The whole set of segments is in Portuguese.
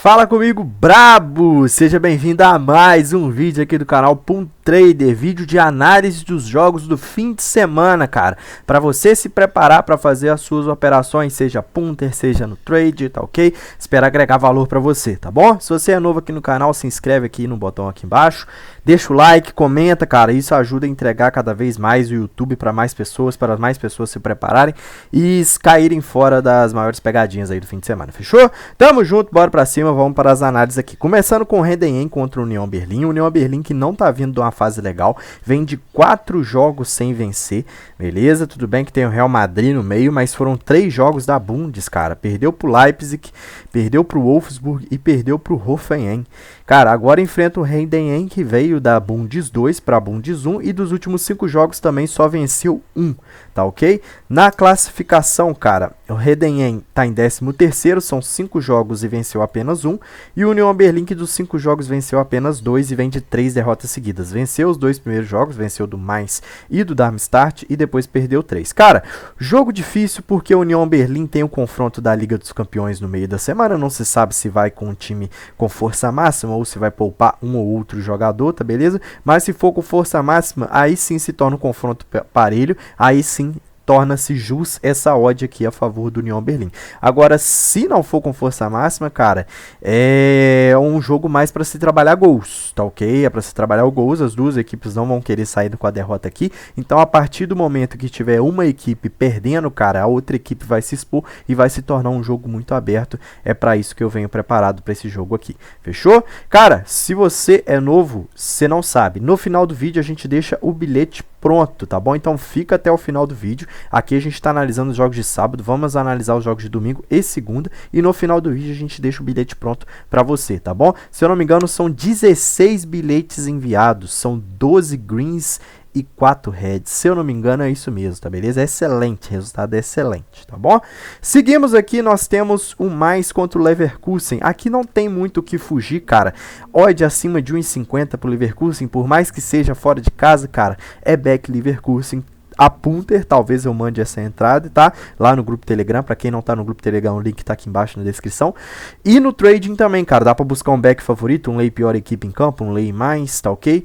Fala comigo, brabo! Seja bem-vindo a mais um vídeo aqui do canal Pum Trader, vídeo de análise dos jogos do fim de semana, cara. Para você se preparar para fazer as suas operações, seja punter, seja no trade, tá ok? Espero agregar valor para você, tá bom? Se você é novo aqui no canal, se inscreve aqui no botão aqui embaixo, deixa o like, comenta, cara. Isso ajuda a entregar cada vez mais o YouTube para mais pessoas se prepararem e caírem fora das maiores pegadinhas aí do fim de semana, fechou? Tamo junto, bora pra cima. Vamos para as análises aqui. Começando com o Heidenheim contra o União Berlim. O União Berlim que não tá vindo de uma fase legal. Vem de 4 jogos sem vencer. Beleza? Tudo bem que tem o Real Madrid no meio, mas foram 3 jogos da Bundes, cara. Perdeu pro Leipzig, perdeu pro Wolfsburg e perdeu pro Hoffenheim. Cara, agora enfrenta o Heidenheim que veio da Bundes 2 para Bundes 1 e dos últimos 5 jogos também só venceu 1, tá ok? Na classificação, cara, o Heidenheim tá em 13º, são 5 jogos e venceu apenas 1, e o União Berlim que dos 5 jogos venceu apenas 2 e vem de 3 derrotas seguidas. Venceu os 2 primeiros jogos, venceu do Mainz e do Darmstadt e depois perdeu 3. Cara, jogo difícil porque o União Berlim tem o confronto da Liga dos Campeões no meio da semana, não se sabe se vai com um time com força máxima ou se vai poupar um ou outro jogador, tá beleza? Mas se for com força máxima, aí sim se torna um confronto parelho, aí sim torna-se jus essa odd aqui a favor do União Berlim. Agora, se não for com força máxima, cara, é um jogo mais para se trabalhar gols, tá ok? É para se trabalhar o gols, as duas equipes não vão querer sair com a derrota aqui, então a partir do momento que tiver uma equipe perdendo, cara, a outra equipe vai se expor e vai se tornar um jogo muito aberto. É para isso que eu venho preparado para esse jogo aqui, fechou? Cara, se você é novo, você não sabe, no final do vídeo a gente deixa o bilhete pronto, tá bom? Então fica até o final do vídeo. Aqui a gente está analisando os jogos de sábado, vamos analisar os jogos de domingo e segunda, e no final do vídeo a gente deixa o bilhete pronto para você, tá bom? Se eu não me engano, são 16 bilhetes enviados, são 12 greens e 4 heads, se eu não me engano é isso mesmo, tá beleza? É excelente, resultado é excelente, tá bom? Seguimos aqui, nós temos o mais contra o Leverkusen. Aqui não tem muito o que fugir, cara. Odd acima de 1,50 pro Leverkusen, por mais que seja fora de casa, cara, é back Leverkusen. A punter, talvez eu mande essa entrada, tá? Lá no grupo Telegram, pra quem não tá no grupo Telegram, o link tá aqui embaixo na descrição. E no trading também, cara, dá pra buscar um back favorito, um lay pior equipe em campo, um lay mais, tá ok?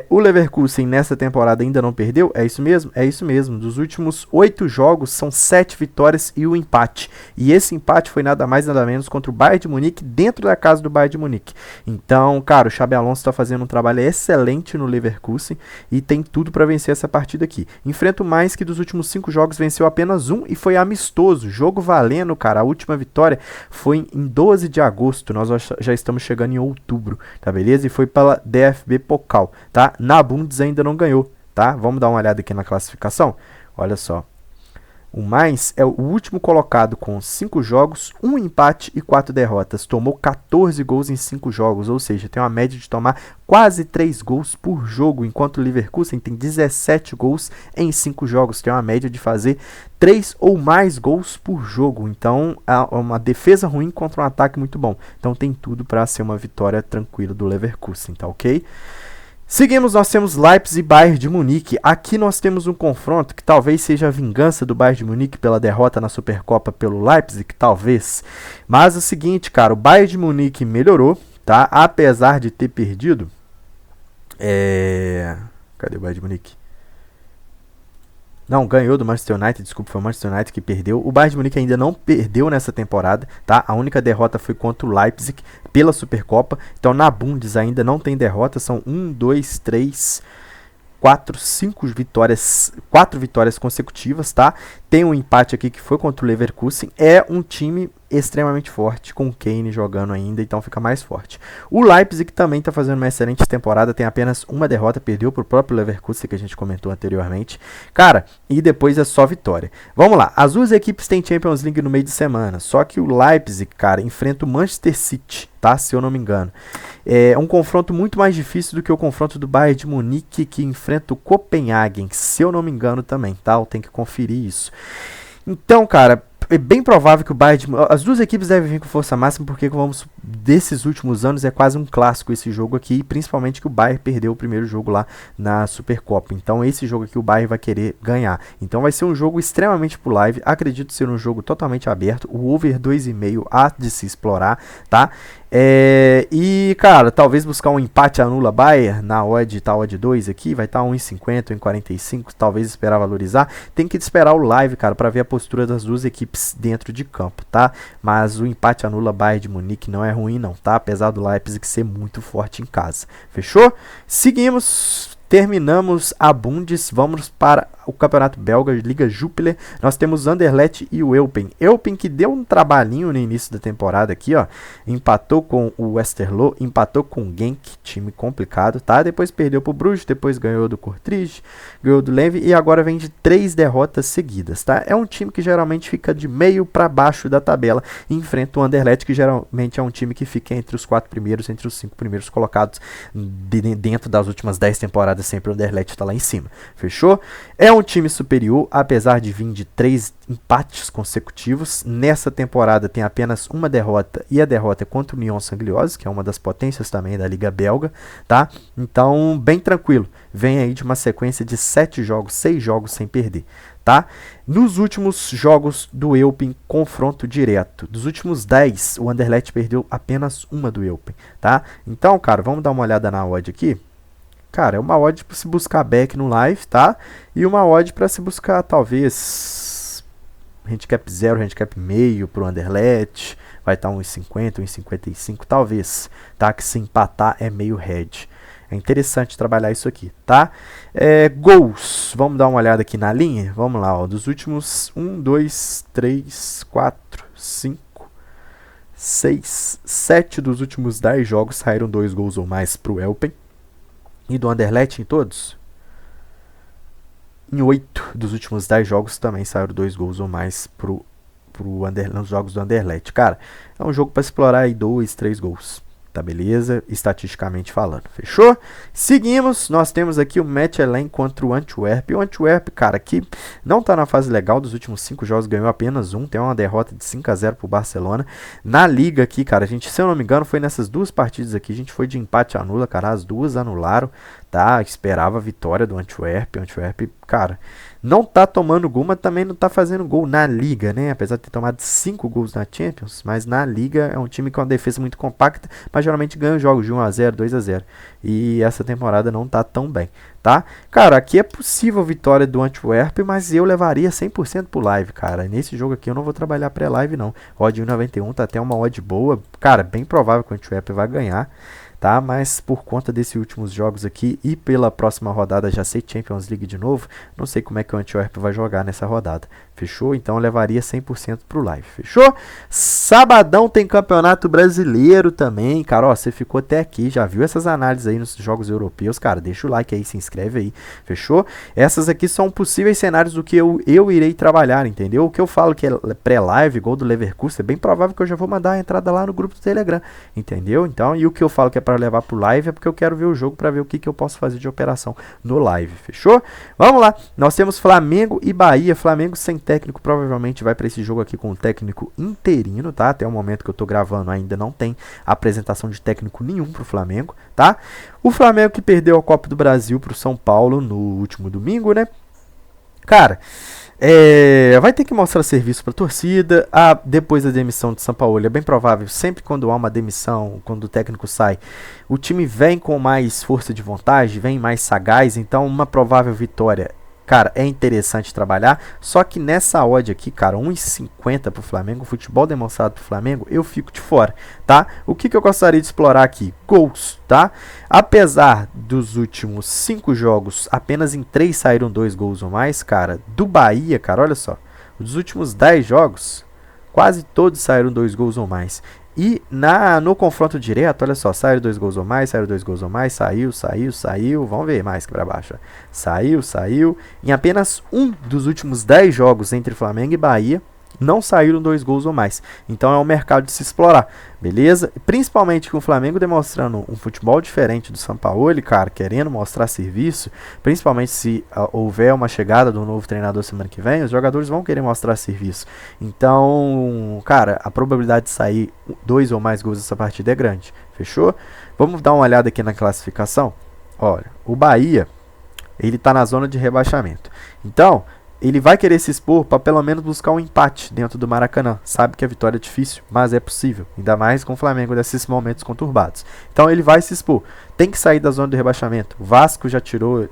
O Leverkusen nessa temporada ainda não perdeu, é isso mesmo? É isso mesmo, dos últimos 8 jogos são 7 vitórias e um empate, e esse empate foi nada mais nada menos contra o Bayern de Munique, dentro da casa do Bayern de Munique. Então, cara, o Xabi Alonso está fazendo um trabalho excelente no Leverkusen e tem tudo para vencer essa partida aqui. Enfrenta o Mainz que dos últimos 5 jogos venceu apenas 1 e foi amistoso, jogo valendo, cara. A última vitória foi em 12 de agosto, nós já estamos chegando em outubro, tá beleza? E foi pela DFB Pokal, tá? Na Bundes ainda não ganhou, tá? Vamos dar uma olhada aqui na classificação. Olha só. O Mainz é o último colocado com 5 jogos, 1 empate e 4 derrotas. Tomou 14 gols em 5 jogos, ou seja, tem uma média de tomar quase 3 gols por jogo, enquanto o Leverkusen tem 17 gols em 5 jogos, tem uma média de fazer 3 ou mais gols por jogo. Então, é uma defesa ruim contra um ataque muito bom. Então, tem tudo para ser uma vitória tranquila do Leverkusen, tá ok? Seguimos, nós temos Leipzig e Bayern de Munique. Aqui nós temos um confronto que talvez seja a vingança do Bayern de Munique pela derrota na Supercopa pelo Leipzig, talvez. Mas é o seguinte, cara, o Bayern de Munique melhorou, tá? Apesar de ter perdido. Cadê o Bayern de Munique? Não, ganhou do Manchester United, desculpa, foi o Manchester United que perdeu. O Bayern de Munique ainda não perdeu nessa temporada, tá? A única derrota foi contra o Leipzig pela Supercopa. Então na Bundes ainda não tem derrota, são 4 vitórias consecutivas, tá? Tem um empate aqui que foi contra o Leverkusen. É um time extremamente forte, com o Kane jogando ainda, então fica mais forte. O Leipzig também está fazendo uma excelente temporada, tem apenas uma derrota, perdeu para o próprio Leverkusen, que a gente comentou anteriormente. Cara, e depois é só vitória. Vamos lá, as duas equipes têm Champions League no meio de semana, só que o Leipzig, cara, enfrenta o Manchester City, tá? Se eu não me engano. É um confronto muito mais difícil do que o confronto do Bayern de Munique, que enfrenta o Copenhagen, se eu não me engano também, tá? Eu tenho que conferir isso. Então, cara, é bem provável que o Bayern, as duas equipes devem vir com força máxima, porque vamos, desses últimos anos é quase um clássico esse jogo aqui, principalmente que o Bayern perdeu o primeiro jogo lá na Supercopa. Então esse jogo aqui o Bayern vai querer ganhar. Então vai ser um jogo extremamente pro live, acredito ser um jogo totalmente aberto, o over 2,5 há de se explorar, tá? E, cara, talvez buscar um empate anula Bayern na odd, tá odd 2 aqui, vai estar 1,50, 1,45, talvez esperar valorizar. Tem que esperar o live, cara, para ver a postura das duas equipes dentro de campo, tá? Mas o empate anula Bayern de Munique não é ruim não, tá? Apesar do Leipzig ser muito forte em casa. Fechou? Seguimos. Terminamos a Bundes, vamos para o Campeonato Belga, Liga Jupiler. Nós temos Anderlecht e o Eupen. Eupen que deu um trabalhinho no início da temporada aqui, ó. Empatou com o Westerlo, empatou com o Genk, time complicado, tá? Depois perdeu pro Bruges, depois ganhou do Kortrijk, ganhou do Leve e agora vem de 3 derrotas seguidas, tá? É um time que geralmente fica de meio para baixo da tabela e enfrenta o Anderlecht, que geralmente é um time que fica entre os 4 primeiros, entre os 5 primeiros colocados dentro das últimas 10 temporadas. Sempre o Anderlecht está lá em cima, fechou? É um time superior, apesar de vir de 3 empates consecutivos. Nessa temporada tem apenas uma derrota, e a derrota é contra o Union Saint-Gilloise, que é uma das potências também da Liga Belga, tá? Então, bem tranquilo. Vem aí de uma sequência de 7 jogos, 6 jogos sem perder, tá? Nos últimos jogos do Eupen, confronto direto. Dos últimos 10, o Anderlecht perdeu apenas uma do Eupen, tá? Então, cara, vamos dar uma olhada na odd aqui. Cara, é uma odd para se buscar back no live, tá? E uma odd para se buscar, talvez, handicap 0, handicap meio pro Anderlecht. Vai estar 1,50, 1,55, talvez, tá? Que se empatar é meio head. É interessante trabalhar isso aqui, tá? Gols. Vamos dar uma olhada aqui na linha? Vamos lá, ó. Dos últimos 1, 2, 3, 4, 5, 6, 7 dos últimos 10 jogos saíram 2 gols ou mais pro Eupen. E do Anderlecht em todos? Em 8 dos últimos 10 jogos também saíram 2 gols ou mais nos jogos do Anderlecht. Cara, é um jogo para explorar aí 2, 3 gols. Tá beleza? Estatisticamente falando. Fechou? Seguimos. Nós temos aqui o Mechelen contra o Antwerp. O Antwerp, cara, que não tá na fase legal. Dos últimos 5 jogos ganhou apenas um. Tem uma derrota de 5-0 pro Barcelona. Na liga aqui, cara, a gente, se eu não me engano, foi nessas duas partidas aqui. A gente foi de empate anula, cara. As duas anularam, tá? Esperava a vitória do Antwerp. O Antwerp, cara, não tá tomando gol, mas também não tá fazendo gol na liga, né? Apesar de ter tomado 5 gols na Champions, mas na liga é um time com uma defesa muito compacta, mas geralmente ganha jogos de 1-0, 2-0. E essa temporada não tá tão bem, tá? Cara, aqui é possível a vitória do Antwerp, mas eu levaria 100% pro live, cara. Nesse jogo aqui eu não vou trabalhar pré-live, não. Odd 1,91 tá até uma odd boa. Cara, bem provável que o Antwerp vai ganhar, tá? Mas por conta desses últimos jogos aqui e pela próxima rodada já sei Champions League de novo, não sei como é que o Antwerp vai jogar nessa rodada. Fechou? Então eu levaria 100% pro live. Fechou? Sabadão tem Campeonato Brasileiro também, cara. Ó, você ficou até aqui, já viu essas análises aí nos jogos europeus, cara? Deixa o like aí, se inscreve aí. Fechou? Essas aqui são possíveis cenários do que eu irei trabalhar, entendeu? O que eu falo que é pré-live, gol do Leverkusen, é bem provável que eu já vou mandar a entrada lá no grupo do Telegram, entendeu? Então, e o que eu falo que é para levar pro live é porque eu quero ver o jogo para ver o que eu posso fazer de operação no live. Fechou? Vamos lá. Nós temos Flamengo e Bahia. Flamengo sem técnico, provavelmente vai para esse jogo aqui com o técnico interino, tá? Até o momento que eu tô gravando ainda não tem apresentação de técnico nenhum pro Flamengo, tá? O Flamengo que perdeu a Copa do Brasil pro São Paulo no último domingo, né? Cara, vai ter que mostrar serviço para a torcida. Depois da demissão de São Paulo, é bem provável, sempre quando há uma demissão, quando o técnico sai, o time vem com mais força de vontade, vem mais sagaz, então uma provável vitória, cara, é interessante trabalhar. Só que nessa odd aqui, cara, 1,50 pro Flamengo, futebol demonstrado pro Flamengo, eu fico de fora, tá? O que eu gostaria de explorar aqui? Gols, tá? Apesar dos últimos 5 jogos, apenas em 3 saíram 2 gols ou mais, cara. Do Bahia, cara, olha só. Dos últimos 10 jogos, quase todos saíram 2 gols ou mais. E no confronto direto, olha só, saíram 2 gols ou mais, saíram 2 gols ou mais, saiu, vamos ver mais que para baixo. Saiu. Em apenas um dos últimos 10 jogos entre Flamengo e Bahia, não saíram 2 gols ou mais. Então é um mercado de se explorar, beleza? Principalmente com o Flamengo demonstrando um futebol diferente do Sampaoli, cara, querendo mostrar serviço, principalmente se houver uma chegada do novo treinador semana que vem, os jogadores vão querer mostrar serviço. Então, cara, a probabilidade de sair 2 ou mais gols dessa partida é grande, fechou? Vamos dar uma olhada aqui na classificação. Olha, o Bahia, ele tá na zona de rebaixamento. Então, ele vai querer se expor para pelo menos buscar um empate dentro do Maracanã. Sabe que a vitória é difícil, mas é possível. Ainda mais com o Flamengo nesses momentos conturbados. Então ele vai se expor. Tem que sair da zona de rebaixamento. O Vasco já tirou,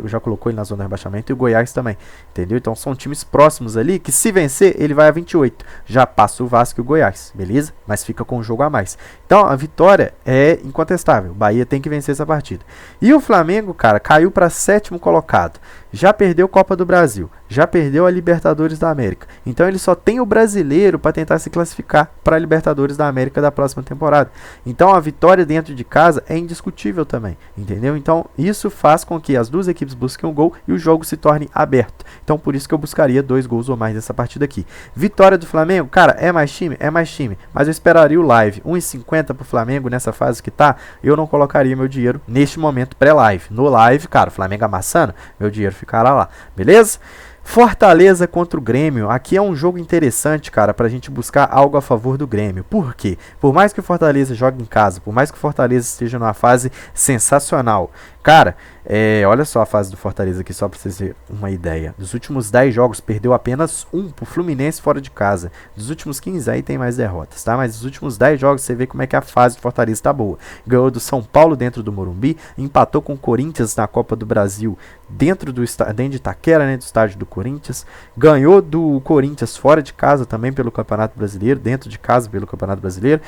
já colocou ele na zona de rebaixamento e o Goiás também. Entendeu? Então são times próximos ali que se vencer ele vai a 28. Já passa o Vasco e o Goiás, beleza? Mas fica com um jogo a mais. Então a vitória é incontestável. O Bahia tem que vencer essa partida. E o Flamengo, cara, caiu para 7º colocado. Já perdeu Copa do Brasil, já perdeu a Libertadores da América. Então ele só tem o brasileiro para tentar se classificar para a Libertadores da América da próxima temporada. Então a vitória dentro de casa é indiscutível também, entendeu? Então isso faz com que as duas equipes busquem um gol e o jogo se torne aberto. Então por isso que eu buscaria 2 gols ou mais nessa partida aqui. Vitória do Flamengo, cara, é mais time? É mais time, mas eu esperaria o live. 1,50 pro Flamengo nessa fase que tá, eu não colocaria meu dinheiro neste momento pré-live. No live, cara, o Flamengo amassando, meu dinheiro ficará lá, beleza? Fortaleza contra o Grêmio. Aqui é um jogo interessante, cara, pra gente buscar algo a favor do Grêmio. Por quê? Por mais que o Fortaleza jogue em casa, por mais que o Fortaleza esteja numa fase sensacional, cara, olha só a fase do Fortaleza aqui, só pra vocês terem uma ideia. Dos últimos 10 jogos, perdeu apenas 1 pro Fluminense fora de casa. Dos últimos 15 aí tem mais derrotas, tá? Mas dos últimos 10 jogos, você vê como é que a fase do Fortaleza tá boa. Ganhou do São Paulo dentro do Morumbi, empatou com o Corinthians na Copa do Brasil dentro de Itaquera, né, do estádio do Corinthians. Ganhou do Corinthians fora de casa também pelo Campeonato Brasileiro, dentro de casa pelo Campeonato Brasileiro.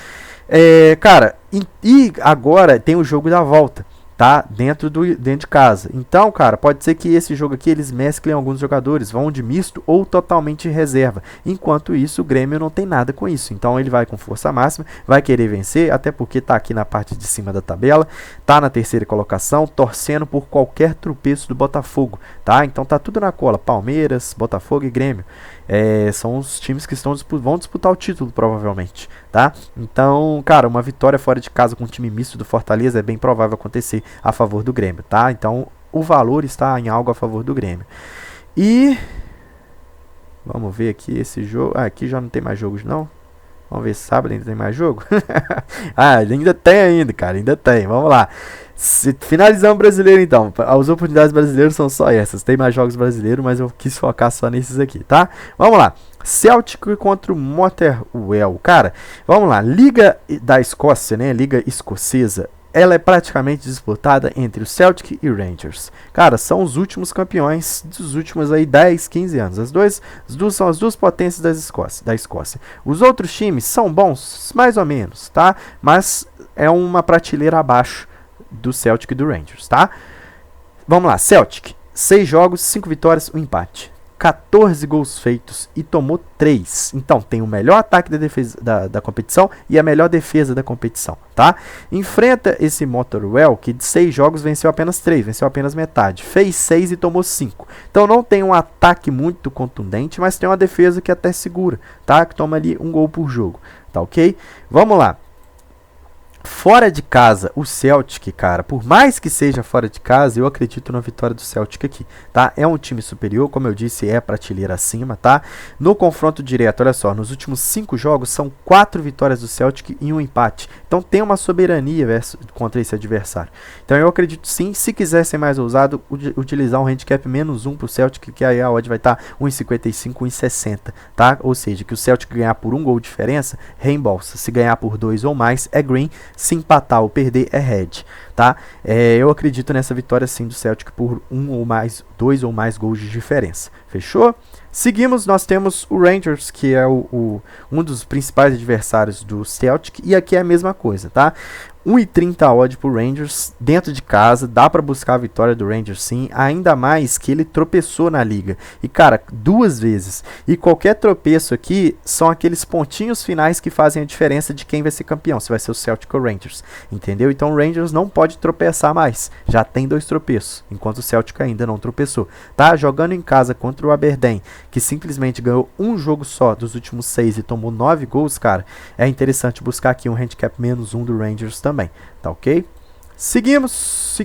Cara, e agora tem o jogo da volta, tá? Dentro de casa. Então, cara, pode ser que esse jogo aqui eles mesclem alguns jogadores, vão de misto ou totalmente reserva. Enquanto isso, o Grêmio não tem nada com isso. Então ele vai com força máxima, vai querer vencer, até porque tá aqui na parte de cima da tabela, tá na 3ª colocação, torcendo por qualquer tropeço do Botafogo, tá? Então tá tudo na cola, Palmeiras, Botafogo e Grêmio. São os times que vão disputar o título, provavelmente, tá? Então, cara, uma vitória fora de casa com um time misto do Fortaleza é bem provável acontecer a favor do Grêmio, tá? Então, o valor está em algo a favor do Grêmio. E vamos ver aqui esse jogo. Aqui já não tem mais jogos, não. Vamos ver se sábado ainda tem mais jogo. Ainda tem cara, ainda tem. Vamos lá. Finalizamos o brasileiro então. As oportunidades brasileiras são só essas. Tem mais jogos brasileiros, mas eu quis focar só nesses aqui, tá? Vamos lá. Celtic contra o Motherwell. Cara, vamos lá. Liga da Escócia, né? Liga escocesa. Ela é praticamente disputada entre o Celtic e o Rangers. Cara, são os últimos campeões dos últimos aí 10, 15 anos. As duas são as duas potências da Escócia. Os outros times são bons, mais ou menos, tá? Mas é uma prateleira abaixo do Celtic e do Rangers, tá? Vamos lá, Celtic. 6 jogos, 5 vitórias, 1 empate. 14 gols feitos e tomou 3. Então tem o melhor ataque da defesa da competição e a melhor defesa da competição, tá? Enfrenta esse Motherwell que de 6 jogos venceu apenas 3, venceu apenas metade. Fez 6 e tomou 5. Então não tem um ataque muito contundente, mas tem uma defesa que até segura, tá? Que toma ali 1 gol por jogo, tá ok? Vamos lá. Fora de casa, o Celtic, cara, por mais que seja fora de casa, eu acredito na vitória do Celtic aqui, tá? É um time superior, como eu disse, é prateleira acima, tá? No confronto direto, olha só, nos últimos 5 jogos, são 4 vitórias do Celtic e 1 empate. Então tem uma soberania contra esse adversário. Então eu acredito sim, se quiser ser mais ousado, utilizar um handicap -1 pro Celtic, que aí a odd vai estar 1,55, 1,60, tá? Ou seja, que o Celtic ganhar por 1 gol de diferença, reembolsa. Se ganhar por 2 ou mais, é green. Se empatar ou perder é red, tá? Eu acredito nessa vitória sim do Celtic por 2 ou mais gols de diferença. Fechou? Seguimos, nós temos o Rangers, que é um dos principais adversários do Celtic, e aqui é a mesma coisa, tá? 1,30 odd pro Rangers, dentro de casa, dá pra buscar a vitória do Rangers sim, ainda mais que ele tropeçou na liga, e cara, 2 vezes, e qualquer tropeço aqui, são aqueles pontinhos finais que fazem a diferença de quem vai ser campeão, se vai ser o Celtic ou o Rangers, entendeu? Então o Rangers não pode tropeçar mais, já tem 2 tropeços, enquanto o Celtic ainda não tropeçou, tá? Jogando em casa contra o Aberdeen, que simplesmente ganhou um jogo só dos últimos 6 e tomou 9 gols, cara, é interessante buscar aqui um handicap -1 do Rangers também, tá ok? Seguimos.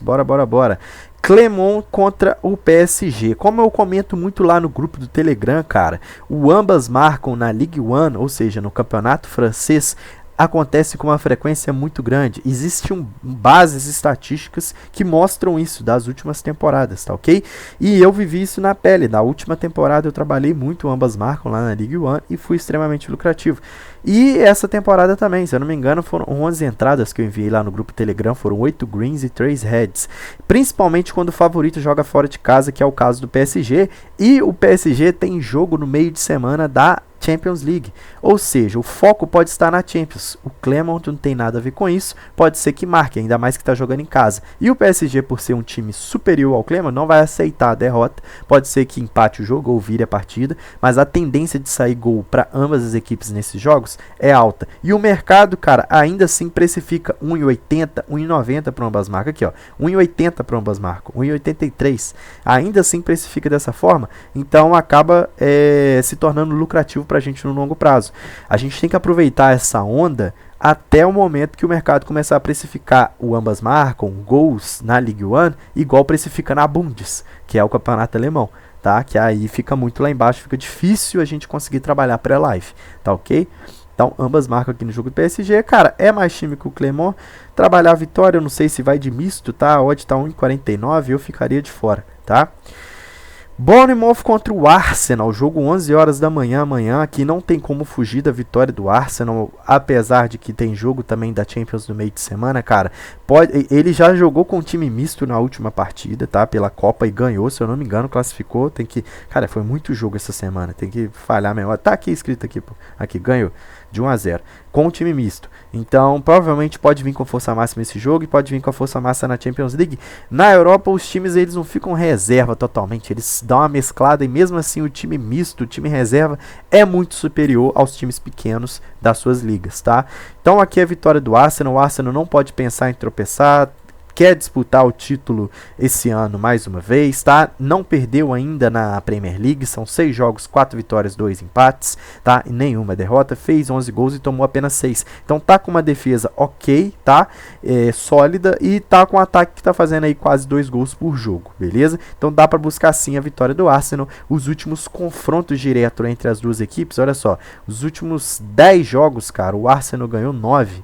Bora. Clermont contra o PSG. Como eu comento muito lá no grupo do Telegram, cara, o ambas marcam na Ligue 1, ou seja, no campeonato francês, acontece com uma frequência muito grande. Existem bases estatísticas que mostram isso das últimas temporadas, tá ok? E eu vivi isso na pele. Na última temporada eu trabalhei muito, ambas marcam lá na Ligue 1 e fui extremamente lucrativo. E essa temporada também, se eu não me engano, foram 11 entradas que eu enviei lá no grupo Telegram, foram 8 greens e 3 reds. Principalmente quando o favorito joga fora de casa, que é o caso do PSG. E o PSG tem jogo no meio de semana da Champions League, ou seja, o foco pode estar na Champions. O Clermont não tem nada a ver com isso, pode ser que marque, ainda mais que está jogando em casa. E o PSG, por ser um time superior ao Clermont, não vai aceitar a derrota, pode ser que empate o jogo ou vire a partida, mas a tendência de sair gol para ambas as equipes nesses jogos é alta. E o mercado, cara, ainda assim precifica 1,80, 1,90 para ambas marcas, aqui ó, 1,80 para ambas marcas, 1,83, ainda assim precifica dessa forma, então acaba se tornando lucrativo para a gente no longo prazo. A gente tem que aproveitar essa onda até o momento que o mercado começar a precificar o ambas marcam, gols na Ligue 1, igual precifica na Bundes, que é o campeonato alemão, tá? Que aí fica muito lá embaixo, fica difícil a gente conseguir trabalhar pré-live, tá ok? Então, ambas marcam aqui no jogo do PSG, cara, é mais time que o Clermont. Trabalhar a vitória, eu não sei se vai de misto, tá? A odd tá 1,49, eu ficaria de fora, tá? Bournemouth contra o Arsenal, jogo 11 horas da manhã amanhã, aqui não tem como fugir da vitória do Arsenal, apesar de que tem jogo também da Champions no meio de semana, cara, ele já jogou com time misto na última partida, tá, pela Copa e ganhou, se eu não me engano, classificou, cara, foi muito jogo essa semana, tem que falhar melhor, tá aqui escrito aqui, pô, aqui, ganhou, de 1-0, com o time misto, então provavelmente pode vir com força máxima esse jogo e pode vir com a força máxima na Champions League. Na Europa os times eles não ficam reserva totalmente, eles dão uma mesclada e mesmo assim o time misto, o time reserva é muito superior aos times pequenos das suas ligas, tá? Então aqui é a vitória do Arsenal, o Arsenal não pode pensar em tropeçar, quer disputar o título esse ano mais uma vez, tá? Não perdeu ainda na Premier League, são 6 jogos, 4 vitórias, 2 empates, tá? E nenhuma derrota, fez 11 gols e tomou apenas 6. Então tá com uma defesa ok, tá? Sólida e tá com um ataque que tá fazendo aí quase 2 gols por jogo, beleza? Então dá para buscar sim a vitória do Arsenal. Os últimos confrontos diretos entre as duas equipes, olha só, os últimos 10 jogos, cara, o Arsenal ganhou 9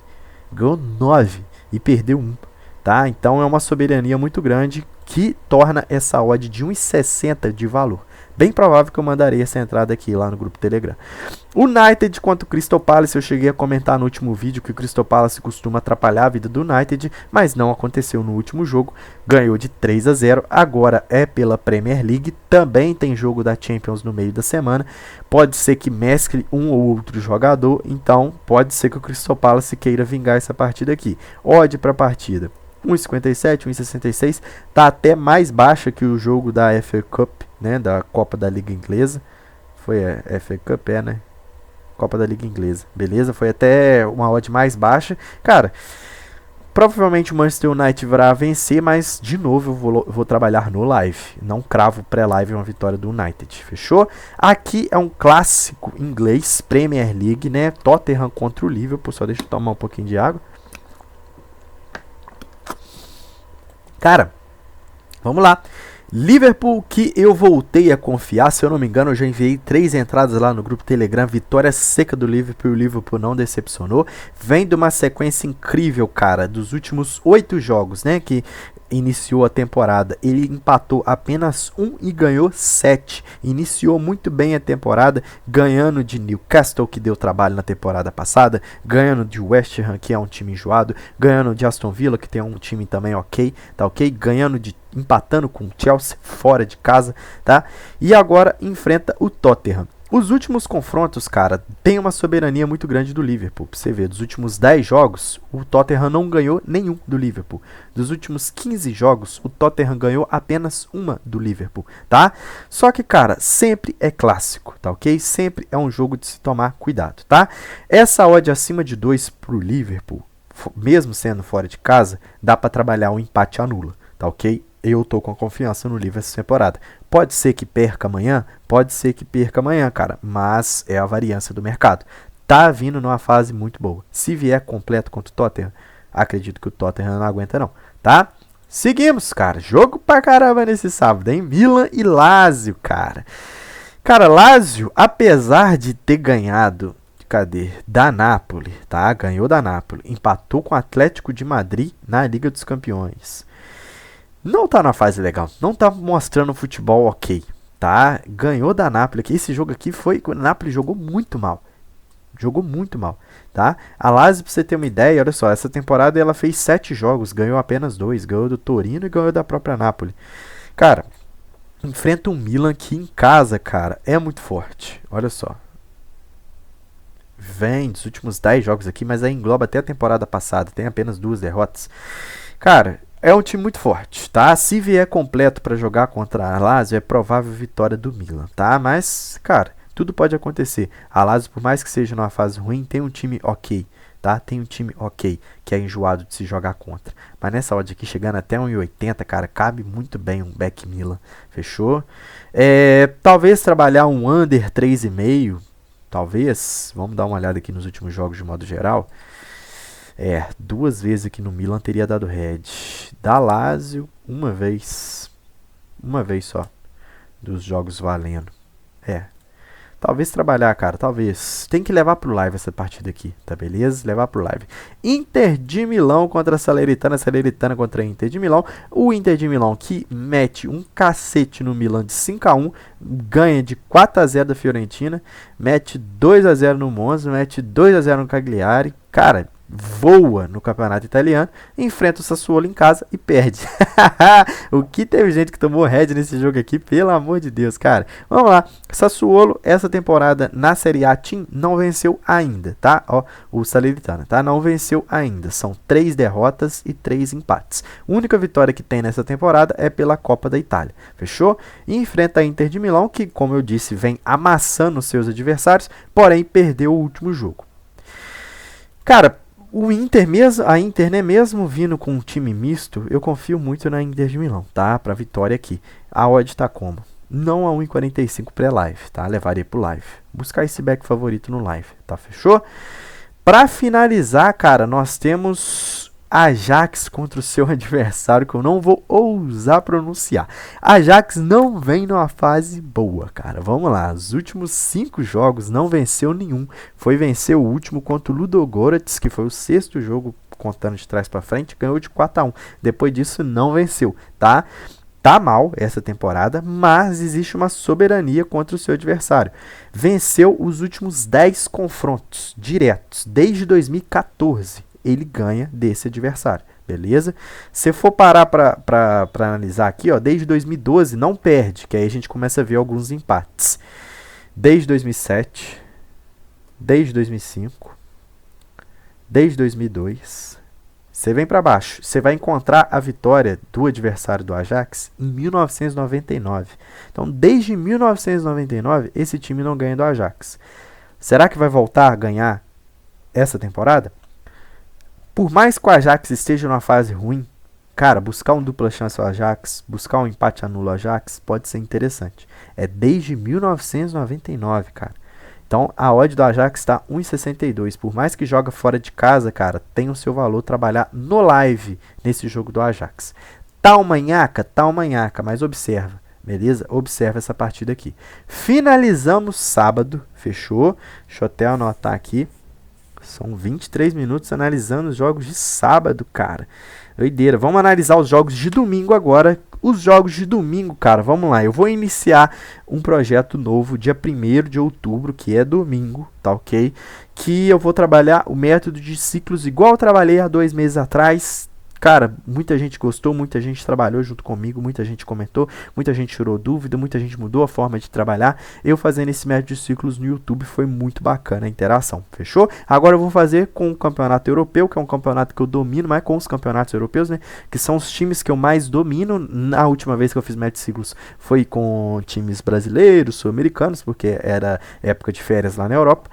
e perdeu 1. Tá? Então é uma soberania muito grande que torna essa odd de 1,60 de valor. Bem provável que eu mandarei essa entrada aqui lá no grupo Telegram. United contra o Crystal Palace, eu cheguei a comentar no último vídeo que o Crystal Palace costuma atrapalhar a vida do United, mas não aconteceu no último jogo, ganhou de 3-0, agora é pela Premier League, também tem jogo da Champions no meio da semana, pode ser que mescle um ou outro jogador, então pode ser que o Crystal Palace queira vingar essa partida aqui. Odd para a partida 1,57, 1,66, tá até mais baixa que o jogo da FA Cup, né, da Copa da Liga Inglesa. Foi a FA Cup, né? Copa da Liga Inglesa. Beleza? Foi até uma odd mais baixa. Cara, provavelmente o Manchester United vai vencer, mas de novo eu vou trabalhar no live. Não cravo pré-live uma vitória do United. Fechou? Aqui é um clássico inglês, Premier League, né? Tottenham contra o Liverpool. Só deixa eu tomar um pouquinho de água. Cara, vamos lá. Liverpool, que eu voltei a confiar, se eu não me engano, eu já enviei 3 entradas lá no grupo Telegram, vitória seca do Liverpool, e o Liverpool não decepcionou, vem de uma sequência incrível, cara, dos últimos 8 jogos, né, que iniciou a temporada, ele empatou apenas 1 e ganhou 7, iniciou muito bem a temporada, ganhando de Newcastle, que deu trabalho na temporada passada, ganhando de West Ham, que é um time enjoado, ganhando de Aston Villa, que tem um time também ok, tá ok, empatando com o Chelsea fora de casa, tá? E agora enfrenta o Tottenham. Os últimos confrontos, cara, tem uma soberania muito grande do Liverpool. Pra você ver, dos últimos 10 jogos, o Tottenham não ganhou nenhum do Liverpool. Dos últimos 15 jogos, o Tottenham ganhou apenas uma do Liverpool, tá? Só que, cara, sempre é clássico, tá ok? Sempre é um jogo de se tomar cuidado, tá? Essa odd acima de 2 pro Liverpool, mesmo sendo fora de casa, dá pra trabalhar um empate anula, tá ok? Eu tô com confiança no Liverpool essa temporada. Pode ser que perca amanhã? Pode ser que perca amanhã, cara. Mas é a variância do mercado. Tá vindo numa fase muito boa. Se vier completo contra o Tottenham, acredito que o Tottenham não aguenta não, tá? Seguimos, cara. Jogo pra caramba nesse sábado, hein? Milan e Lazio, cara. Cara, Lazio, apesar de ter ganhado, cadê? Da Napoli, tá? Ganhou da Napoli. Empatou com o Atlético de Madrid na Liga dos Campeões. Não tá na fase legal, não tá mostrando futebol ok, tá? Ganhou da Napoli aqui, esse jogo aqui foi, o Napoli jogou muito mal, tá? A Lazio, pra você ter uma ideia, olha só, essa temporada ela fez 7 jogos, ganhou apenas 2, ganhou do Torino e ganhou da própria Napoli. Cara, enfrenta um Milan que em casa, cara, é muito forte, olha só. Vem dos últimos 10 jogos aqui, mas aí engloba até a temporada passada, tem apenas 2 derrotas. Cara, é um time muito forte, tá? Se vier completo para jogar contra a Lazio, é provável vitória do Milan, tá? Mas, cara, tudo pode acontecer. A Lazio, por mais que seja numa fase ruim, tem um time ok, tá? Tem um time ok, que é enjoado de se jogar contra. Mas nessa odd aqui, chegando até 1,80, cara, cabe muito bem um back Milan, fechou? Talvez trabalhar um under 3,5, talvez. Vamos dar uma olhada aqui nos últimos jogos de modo geral. 2 vezes aqui no Milan teria dado red. Da Lazio, uma vez só, dos jogos valendo. Talvez trabalhar, cara, talvez. Tem que levar pro live essa partida aqui, tá beleza? Levar pro live. Inter de Milão contra a Salernitana, Salernitana contra a Inter de Milão. O Inter de Milão que mete um cacete no Milan de 5-1, ganha de 4-0 da Fiorentina, mete 2-0 no Monza, mete 2-0 no Cagliari. Cara, voa no campeonato italiano, enfrenta o Sassuolo em casa e perde. O que teve gente que tomou head nesse jogo aqui, pelo amor de Deus, cara. Vamos lá, Sassuolo essa temporada na Série A Team não venceu ainda, tá? Ó, o Salernitana, tá? Não venceu ainda, são 3 derrotas e 3 empates. A única vitória que tem nessa temporada é pela Copa da Itália, fechou? E enfrenta a Inter de Milão, que como eu disse, vem amassando seus adversários, porém perdeu o último jogo. Cara, o Inter mesmo, a Inter, né, mesmo vindo com um time misto, eu confio muito na Inter de Milão, tá? Pra vitória aqui. A odd tá como? Não a 1,45 pré-live, tá? Levaria pro live. Buscar esse back favorito no live, tá? Fechou? Pra finalizar, cara, nós temos Ajax contra o seu adversário, que eu não vou ousar pronunciar. Ajax não vem numa fase boa, cara. Vamos lá, os últimos 5 jogos não venceu nenhum. Foi vencer o último contra o Ludogorets, que foi o 6º jogo, contando de trás pra frente, ganhou de 4-1. Depois disso não venceu, tá? Tá mal essa temporada, mas existe uma soberania contra o seu adversário. Venceu os últimos 10 confrontos diretos, desde 2014. Ele ganha desse adversário, beleza? Se for parar para analisar aqui, ó, desde 2012 não perde, que aí a gente começa a ver alguns empates. Desde 2007, desde 2005, desde 2002, você vem para baixo, você vai encontrar a vitória do adversário do Ajax em 1999. Então, desde 1999, esse time não ganha do Ajax. Será que vai voltar a ganhar essa temporada? Por mais que o Ajax esteja numa fase ruim, cara, buscar um dupla chance ao Ajax, buscar um empate anula ao Ajax, pode ser interessante. É desde 1999, cara. Então, a odd do Ajax está 1,62. Por mais que joga fora de casa, cara, tem o seu valor trabalhar no live nesse jogo do Ajax. Tá uma nhaca, mas observa, beleza? Observa essa partida aqui. Finalizamos sábado, fechou? Deixa eu até anotar aqui. São 23 minutos analisando os jogos de sábado, cara. Doideira. Vamos analisar os jogos de domingo agora. Os jogos de domingo, cara, vamos lá. Eu vou iniciar um projeto novo dia 1º de outubro, que é domingo, tá ok? Que eu vou trabalhar o método de ciclos igual eu trabalhei há 2 meses atrás. Cara, muita gente gostou, muita gente trabalhou junto comigo, muita gente comentou, muita gente tirou dúvida, muita gente mudou a forma de trabalhar. Eu fazendo esse método de ciclos no YouTube foi muito bacana a interação, fechou? Agora eu vou fazer com o campeonato europeu, que é um campeonato que eu domino, mas com os campeonatos europeus, né? Que são os times que eu mais domino. Na última vez que eu fiz método de ciclos foi com times brasileiros, sul-americanos, porque era época de férias lá na Europa.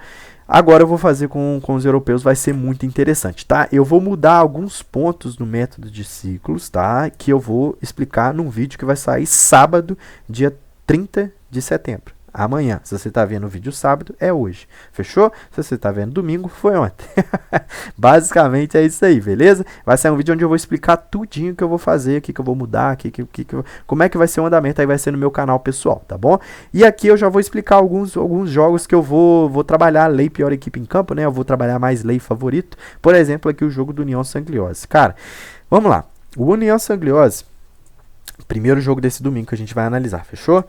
Agora eu vou fazer com os europeus, vai ser muito interessante, tá? Eu vou mudar alguns pontos no método de ciclos, tá? Que eu vou explicar num vídeo que vai sair sábado, dia 30 de setembro. Amanhã. Se você está vendo o vídeo sábado, é hoje. Fechou? Se você está vendo domingo, foi ontem. Basicamente é isso aí, beleza? Vai ser um vídeo onde eu vou explicar tudinho que eu vou fazer, o que eu vou mudar, como é que vai ser o andamento, aí vai ser no meu canal pessoal, tá bom? E aqui eu já vou explicar alguns jogos que eu vou trabalhar lei pior equipe em campo, né? Eu vou trabalhar mais lei favorito. Por exemplo, aqui o jogo do União Sangliose. Cara, vamos lá. O União Sangliose, primeiro jogo desse domingo que a gente vai analisar, fechou?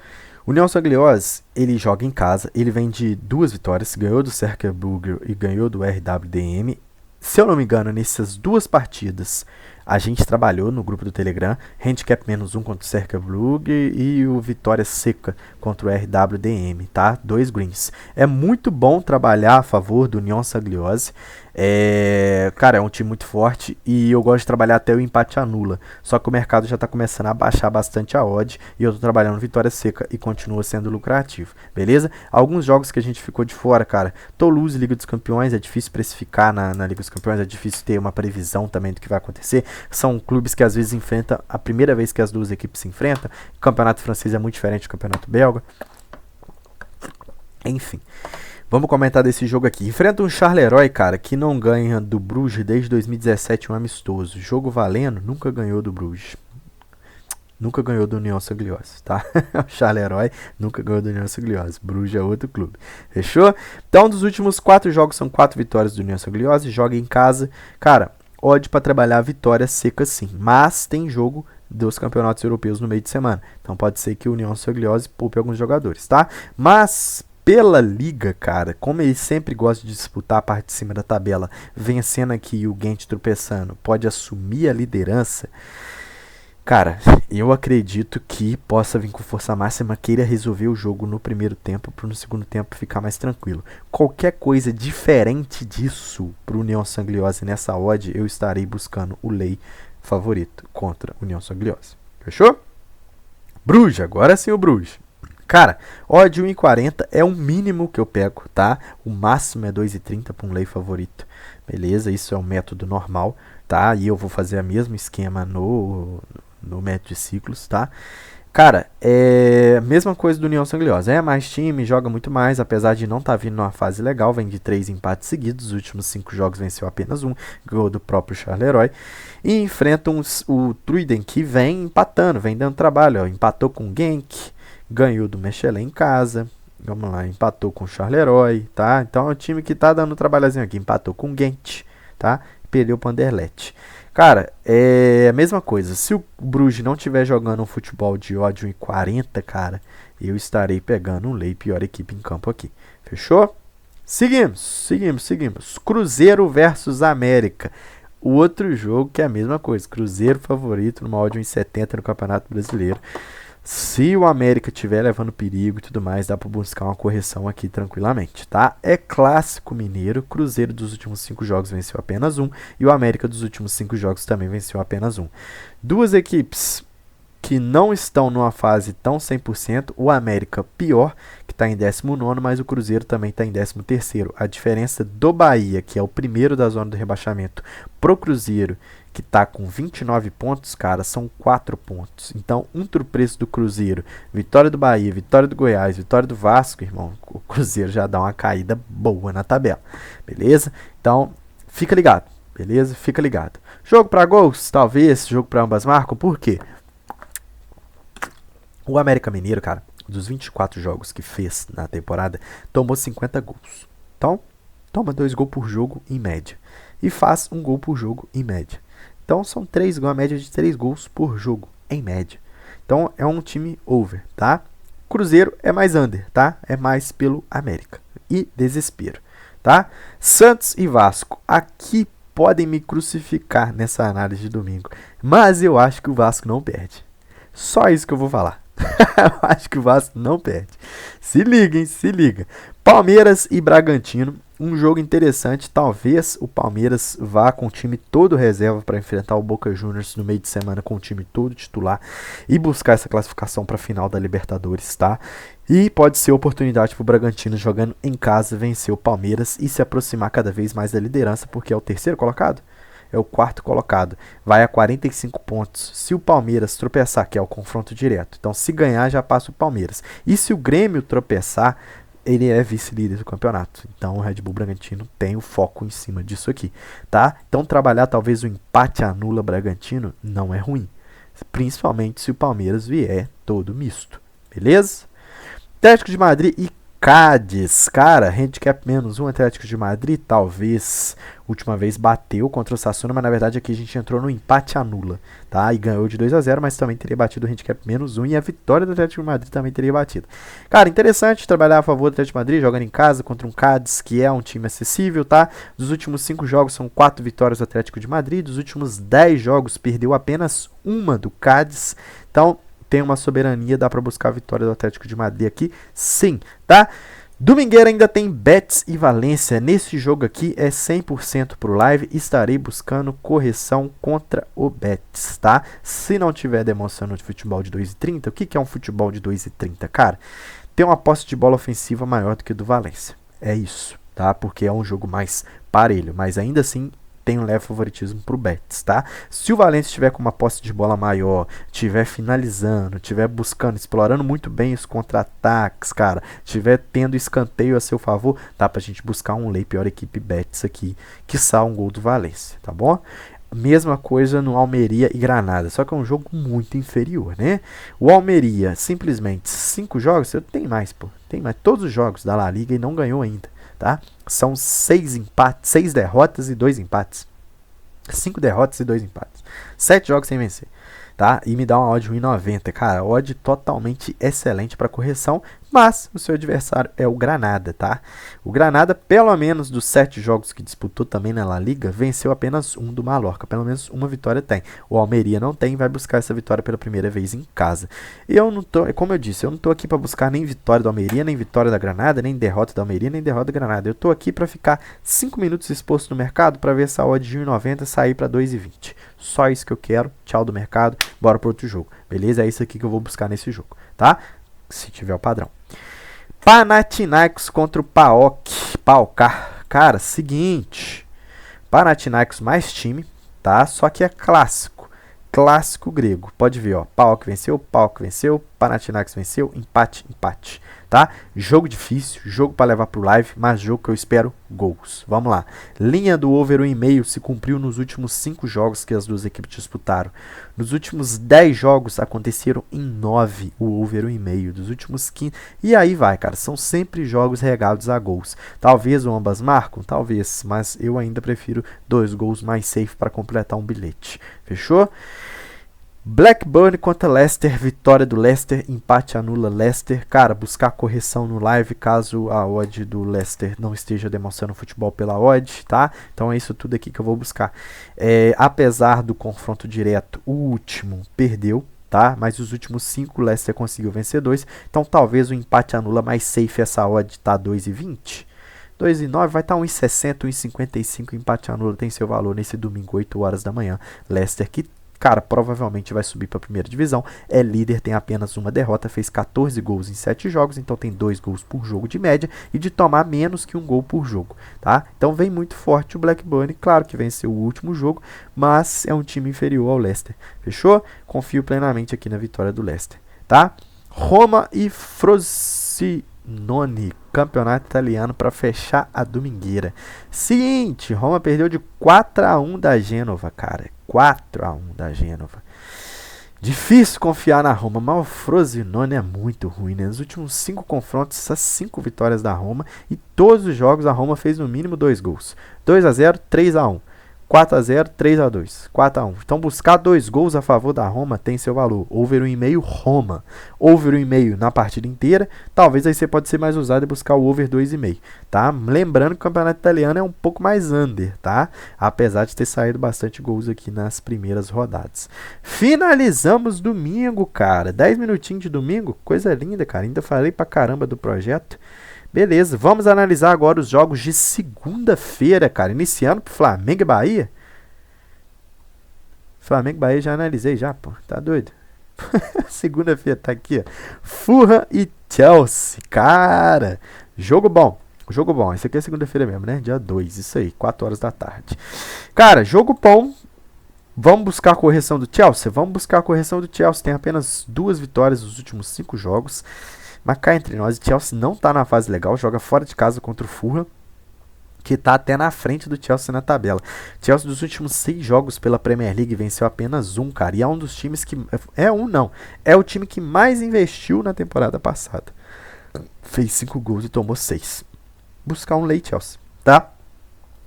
O União Sangliose, ele joga em casa, ele vem de 2 vitórias, ganhou do Cercle Brugge e ganhou do RWDM. Se eu não me engano, nessas 2 partidas, a gente trabalhou no grupo do Telegram, handicap -1 contra o Cercle Brugge e o vitória seca contra o RWDM, tá? 2 greens. É muito bom trabalhar a favor do União Sangliose. Cara, é um time muito forte e eu gosto de trabalhar até o empate anula. Só que o mercado já está começando a baixar bastante a odd e eu estou trabalhando vitória seca e continua sendo lucrativo, beleza? Alguns jogos que a gente ficou de fora, cara. Toulouse, Liga dos Campeões, é difícil precificar na Liga dos Campeões, é difícil ter uma previsão também do que vai acontecer. São clubes que às vezes enfrentam a primeira vez que as duas equipes se enfrentam. O campeonato francês é muito diferente do campeonato belga. Enfim. Vamos comentar desse jogo aqui. Enfrenta um Charleroi, cara, que não ganha do Bruges desde 2017, um amistoso. Jogo valendo, nunca ganhou do Bruges. Nunca ganhou do União Sangliose, tá? O Charleroi nunca ganhou do União Sangliose. Bruges é outro clube. Fechou? Então, dos últimos 4 jogos, são 4 vitórias do União Sangliose. Joga em casa. Cara, odd para trabalhar vitória seca sim. Mas tem jogo dos campeonatos europeus no meio de semana. Então, pode ser que o União Sangliose poupe alguns jogadores, tá? Mas pela liga, cara, como ele sempre gosta de disputar a parte de cima da tabela, vencendo aqui o Ghent tropeçando, pode assumir a liderança. Cara, eu acredito que possa vir com força máxima, queira resolver o jogo no primeiro tempo, para no segundo tempo ficar mais tranquilo. Qualquer coisa diferente disso para o União Sangliose nessa odd, eu estarei buscando o lei favorito contra o União Sangliose. Fechou? Bruges, agora sim o Bruges. Cara, odd 1,40 é o mínimo que eu pego, tá? O máximo é 2,30 para um lei favorito. Beleza? Isso é um método normal, tá? E eu vou fazer o mesmo esquema no método de ciclos, tá? Cara, é mesma coisa do União Sangliose. É mais time, joga muito mais, apesar de não estar vindo numa fase legal. Vem de 3 empates seguidos. Os últimos 5 jogos venceu apenas um, gol do próprio Charleroi. E enfrenta o Truiden, que vem empatando, vem dando trabalho. Ó. Empatou com o Genk, ganhou do Mechelen em casa. Vamos lá, empatou com o Charleroi, tá? Então é um time que tá dando um trabalhozinho aqui. Empatou com o Ghent, tá? Perdeu o Anderlecht. Cara, é a mesma coisa. Se o Bruges não estiver jogando um futebol de odd 1,40, cara, eu estarei pegando um lei pior equipe em campo aqui. Fechou? Seguimos. Cruzeiro versus América. O outro jogo que é a mesma coisa. Cruzeiro favorito numa odd 1,70 no Campeonato Brasileiro. Se o América estiver levando perigo e tudo mais, dá para buscar uma correção aqui tranquilamente, tá? É clássico mineiro, Cruzeiro dos últimos 5 jogos venceu apenas um e o América dos últimos 5 jogos também venceu apenas um. Duas equipes que não estão numa fase tão 100%, o América pior, que está em 19º, mas o Cruzeiro também está em 13º. A diferença do Bahia, que é o primeiro da zona do rebaixamento, pro Cruzeiro, que está com 29 pontos, cara, são 4 pontos. Então, um tropeço do Cruzeiro, vitória do Bahia, vitória do Goiás, vitória do Vasco, irmão, o Cruzeiro já dá uma caída boa na tabela, beleza? Então, fica ligado, beleza? Fica ligado. Jogo para gols, talvez, jogo para ambas marcam, por quê? O América Mineiro, cara, dos 24 jogos que fez na temporada, tomou 50 gols. Então, toma 2 gols por jogo em média. E faz 1 gol por jogo em média. Então, são 3 gols, a média de 3 gols por jogo, em média. Então, é um time over, tá? Cruzeiro é mais under, tá? É mais pelo América. E desespero, tá? Santos e Vasco. Aqui podem me crucificar nessa análise de domingo, mas eu acho que o Vasco não perde. Só isso que eu vou falar. Eu acho que o Vasco não perde. Se liga, hein? Se liga. Palmeiras e Bragantino. Um jogo interessante. Talvez o Palmeiras vá com o time todo reserva para enfrentar o Boca Juniors no meio de semana com o time todo titular e buscar essa classificação para a final da Libertadores, tá? E pode ser oportunidade para o Bragantino jogando em casa vencer o Palmeiras e se aproximar cada vez mais da liderança, porque é o terceiro colocado. É o quarto colocado, vai a 45 pontos. Se o Palmeiras tropeçar, que é o confronto direto, então se ganhar já passa o Palmeiras. E se o Grêmio tropeçar, ele é vice-líder do campeonato. Então o Red Bull Bragantino tem o foco em cima disso aqui, tá? Então trabalhar talvez o empate anula Bragantino não é ruim, principalmente se o Palmeiras vier todo misto, beleza? Atlético de Madrid e Cádiz, cara, handicap -1, Atlético de Madrid, talvez, última vez bateu contra o Sassuolo, mas na verdade aqui a gente entrou no empate anula, tá? E ganhou de 2-0, mas também teria batido o handicap -1 e a vitória do Atlético de Madrid também teria batido. Cara, interessante trabalhar a favor do Atlético de Madrid, jogando em casa contra um Cádiz, que é um time acessível, tá? Dos últimos 5 jogos são 4 vitórias do Atlético de Madrid, dos últimos 10 jogos perdeu apenas uma do Cádiz, então tem uma soberania, dá para buscar a vitória do Atlético de Madrid aqui, sim, tá? Domingueira ainda tem Betis e Valência. Nesse jogo aqui é 100% pro live. Estarei buscando correção contra o Betis, tá? Se não tiver demonstrando de futebol de 2,30, o que é um futebol de 2,30? Cara, tem uma posse de bola ofensiva maior do que o do Valência. É isso, tá? Porque é um jogo mais parelho, mas ainda assim tem um leve favoritismo pro Betis, tá? Se o Valência estiver com uma posse de bola maior, estiver finalizando, estiver buscando, explorando muito bem os contra-ataques, cara, estiver tendo escanteio a seu favor, dá pra gente buscar um lei pior equipe Betis aqui, quiçá um gol do Valência, tá bom? Mesma coisa no Almeria e Granada, só que é um jogo muito inferior, né? O Almeria, simplesmente 5 jogos, tem mais, pô, tem mais, todos os jogos da La Liga e não ganhou ainda, tá? São 6 empates, 6 derrotas e 2 empates. 5 derrotas e 2 empates. 7 jogos sem vencer, tá? E me dá uma odd 1,90, cara, odd totalmente excelente para correção, mas o seu adversário é o Granada, tá? O Granada, pelo menos dos 7 jogos que disputou também na La Liga, venceu apenas um do Mallorca, pelo menos uma vitória tem. O Almeria não tem, vai buscar essa vitória pela primeira vez em casa. E eu não tô, como eu disse, eu não tô aqui para buscar nem vitória do Almeria, nem vitória da Granada, nem derrota da Almeria, nem derrota da Granada. Eu tô aqui para ficar 5 minutos exposto no mercado para ver essa odd de 1,90 sair para 2,20. Só isso que eu quero. Tchau do mercado, bora para outro jogo. Beleza? É isso aqui que eu vou buscar nesse jogo, tá? Se tiver o padrão. Panathinaikos contra o PAOK. Cara, seguinte. Panathinaikos mais time, tá? Só que é clássico. Clássico grego. Pode ver, ó. PAOK venceu, Panathinaikos venceu, empate, tá? Jogo difícil, jogo para levar pro live, mas jogo que eu espero gols. Vamos lá. Linha do over 1,5 se cumpriu nos últimos 5 jogos que as duas equipes disputaram. Nos últimos 10 jogos aconteceram em 9 o over 1,5. Dos últimos 15. E aí vai, cara. São sempre jogos regados a gols. Talvez o ambas marcam, talvez, mas eu ainda prefiro 2 gols mais safe para completar um bilhete. Fechou? Blackburn contra Leicester, vitória do Leicester, empate anula Leicester. Cara, buscar correção no live caso a odd do Leicester não esteja demonstrando futebol pela odd, tá? Então é isso tudo aqui que eu vou buscar. Apesar do confronto direto, o último perdeu, tá? Mas os últimos 5 o Leicester conseguiu vencer 2. Então talvez o empate anula mais safe, essa odd tá 2,20. 2,9 vai estar 1,60, 1,55, empate anula tem seu valor nesse domingo, 8 horas da manhã. Leicester que, cara, provavelmente vai subir para a primeira divisão. É líder, tem apenas uma derrota, fez 14 gols em 7 jogos, então tem 2 gols por jogo de média e de tomar menos que um gol por jogo, tá? Então vem muito forte o Blackburn, claro que venceu o último jogo, mas é um time inferior ao Leicester, fechou? Confio plenamente aqui na vitória do Leicester, tá? Roma e Frosinone, campeonato italiano para fechar a domingueira. Seguinte, Roma perdeu de 4-1 da Gênova, cara. 4-1 da Gênova. Difícil confiar na Roma, mas o Frosinone é muito ruim, né? Nos últimos 5 confrontos, essas 5 vitórias da Roma e todos os jogos a Roma fez no mínimo 2 gols. 2-0, 3-1. 4-0, 3-2, 4-1. Então buscar 2 gols a favor da Roma tem seu valor. Over 1,5 Roma. Over 1,5 na partida inteira. Talvez aí você pode ser mais usado e buscar o over 2,5, tá? Lembrando que o campeonato italiano é um pouco mais under, tá? Apesar de ter saído bastante gols aqui nas primeiras rodadas. Finalizamos domingo, cara. 10 minutinhos de domingo. Coisa linda, cara. Ainda falei pra caramba do projeto. Beleza, vamos analisar agora os jogos de segunda-feira, cara. Iniciando pro Flamengo e Bahia. Flamengo e Bahia já analisei já, pô. Tá doido? Segunda-feira tá aqui, ó. Fulham e Chelsea. Cara, jogo bom. Jogo bom. Esse aqui é segunda-feira mesmo, né? Dia 2, isso aí, 4 horas da tarde. Cara, jogo bom. Vamos buscar a correção do Chelsea? Vamos buscar a correção do Chelsea. Tem apenas 2 vitórias nos últimos 5 jogos. Mas cá entre nós, o Chelsea não está na fase legal, joga fora de casa contra o Fulham, que está até na frente do Chelsea na tabela. Chelsea dos últimos 6 jogos pela Premier League venceu apenas 1, cara, e é um dos times que... é o time que mais investiu na temporada passada. Fez 5 gols e tomou 6. Buscar um lei, Chelsea, tá?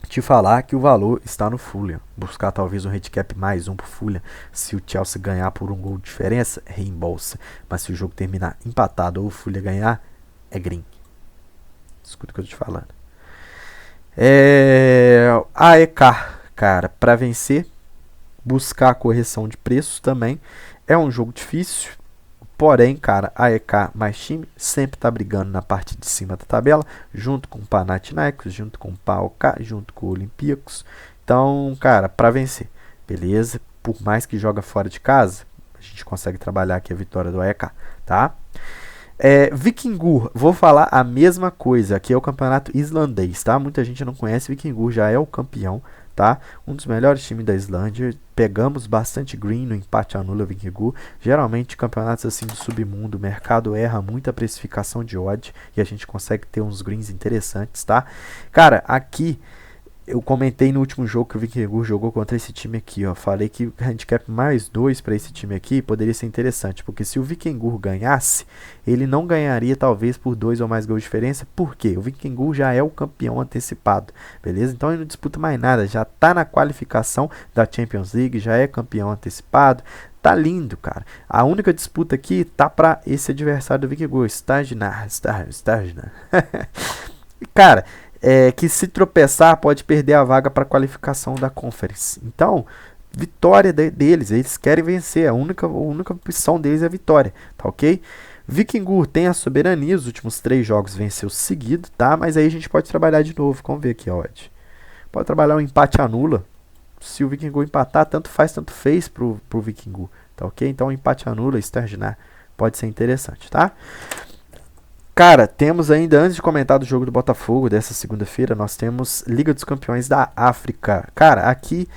Te falar que o valor está no Fulham. Buscar talvez um handicap mais 1 pro Fulham. Se o Chelsea ganhar por 1 gol de diferença, reembolsa. Mas se o jogo terminar empatado ou o Fulham ganhar, é green. Escuta o que eu tô te falando. AEK, cara, para vencer, buscar a correção de preços também. É um jogo difícil. Porém, cara, a AEK mais time sempre tá brigando na parte de cima da tabela, junto com o Panathinaikos, junto com o PAOK, junto com o Olympiacos. Então, cara, para vencer, beleza? Por mais que joga fora de casa, a gente consegue trabalhar aqui a vitória do AEK, tá? Vikingur, vou falar a mesma coisa, aqui é o campeonato islandês, tá? Muita gente não conhece, Vikingur já é o campeão, tá? Um dos melhores times da Islândia. Pegamos bastante green no empate anula Vikingur. Geralmente campeonatos assim do submundo, o mercado erra muita precificação de odd e a gente consegue ter uns greens interessantes, tá? Cara, aqui eu comentei no último jogo que o Vikingur jogou contra esse time aqui, ó. Falei que o handicap mais 2 para esse time aqui poderia ser interessante, porque se o Vikingur ganhasse, ele não ganharia talvez por 2 ou mais gols de diferença. Por quê? O Vikingur já é o campeão antecipado, beleza? Então ele não disputa mais nada, já tá na qualificação da Champions League, já é campeão antecipado. Tá lindo, cara. A única disputa aqui tá para esse adversário do Vikingur, Stagnar. Cara, que se tropeçar pode perder a vaga para qualificação da Conference. Então, vitória deles, eles querem vencer, a única opção deles é a vitória, tá ok? Vikingur tem a soberania, os últimos 3 jogos venceu seguido, tá? Mas aí a gente pode trabalhar de novo, vamos ver aqui, ó. Pode trabalhar um empate anula, se o Vikingur empatar, tanto faz, tanto fez pro Vikingur, tá ok? Então, um empate anula, Stagnar, pode ser interessante, tá? Cara, temos ainda, antes de comentar do jogo do Botafogo dessa segunda-feira, nós temos Liga dos Campeões da África. Cara, aqui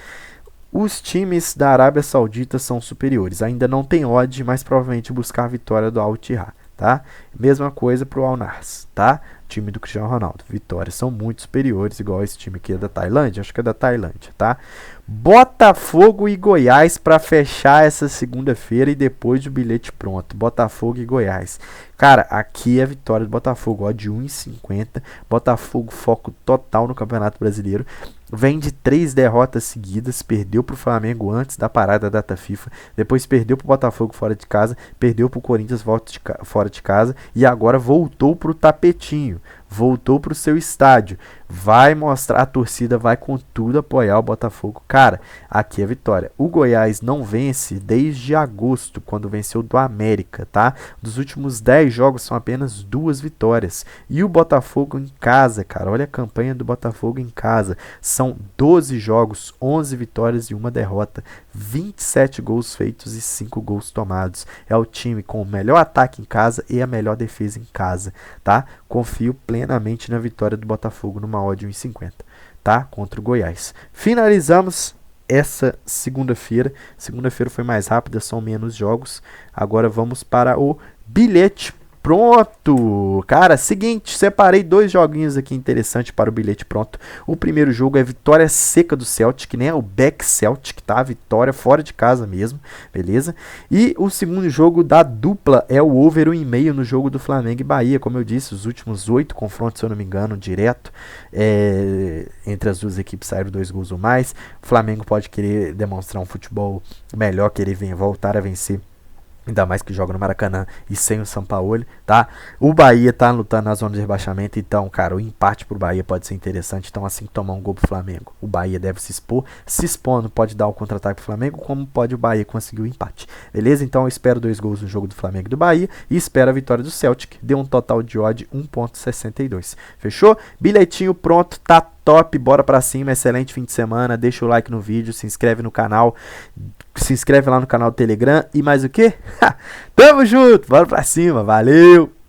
os times da Arábia Saudita são superiores. Ainda não tem odd, mas provavelmente buscar a vitória do Al-Ittihad, tá? Mesma coisa pro Al-Nassr, tá? Time do Cristiano Ronaldo. Vitórias são muito superiores, igual esse time aqui é da Tailândia. Acho que é da Tailândia, tá? Botafogo e Goiás para fechar essa segunda-feira e depois do bilhete pronto. Botafogo e Goiás. Cara, aqui é a vitória do Botafogo, ó, de 1,50. Botafogo foco total no Campeonato Brasileiro. Vem de 3 derrotas seguidas, perdeu pro Flamengo antes da parada da data FIFA, depois perdeu pro Botafogo fora de casa, perdeu pro Corinthians fora de casa e agora voltou pro tapetinho, voltou pro seu estádio. Vai mostrar, a torcida vai com tudo apoiar o Botafogo. Cara, aqui é a vitória. O Goiás não vence desde agosto, quando venceu do América, tá? Dos últimos 10 jogos são apenas 2 vitórias. E o Botafogo em casa, cara, olha a campanha do Botafogo em casa. São 12 jogos, 11 vitórias e 1 derrota. 27 gols feitos e 5 gols tomados. É o time com o melhor ataque em casa e a melhor defesa em casa, tá? Confio plenamente na vitória do Botafogo numa odd 1,50, tá? Contra o Goiás. Finalizamos essa segunda-feira. Segunda-feira foi mais rápida, são menos jogos. Agora vamos para o bilhete pronto. Cara, seguinte, separei 2 joguinhos aqui interessantes para o bilhete pronto. O primeiro jogo é vitória seca do Celtic, né? O Back Celtic, tá? Vitória fora de casa mesmo, beleza? E o segundo jogo da dupla é o over 1,5 no jogo do Flamengo e Bahia. Como eu disse, os últimos 8 confrontos, se eu não me engano, direto, entre as duas equipes saíram 2 gols ou mais. O Flamengo pode querer demonstrar um futebol melhor, querer voltar a vencer. Ainda mais que joga no Maracanã e sem o Sampaoli, tá? O Bahia tá lutando na zona de rebaixamento, então, cara, o empate pro Bahia pode ser interessante. Então, assim que tomar um gol pro Flamengo, o Bahia deve se expor. Se expondo, pode dar o contra-ataque pro Flamengo, como pode o Bahia conseguir o empate. Beleza? Então, eu espero 2 gols no jogo do Flamengo e do Bahia e espero a vitória do Celtic. Deu um total de odd 1,62. Fechou? Bilhetinho pronto, tá top, bora pra cima, excelente fim de semana. Deixa o like no vídeo, se inscreve no canal. Se inscreve lá no canal do Telegram e mais o que? Tamo junto, bora pra cima, valeu!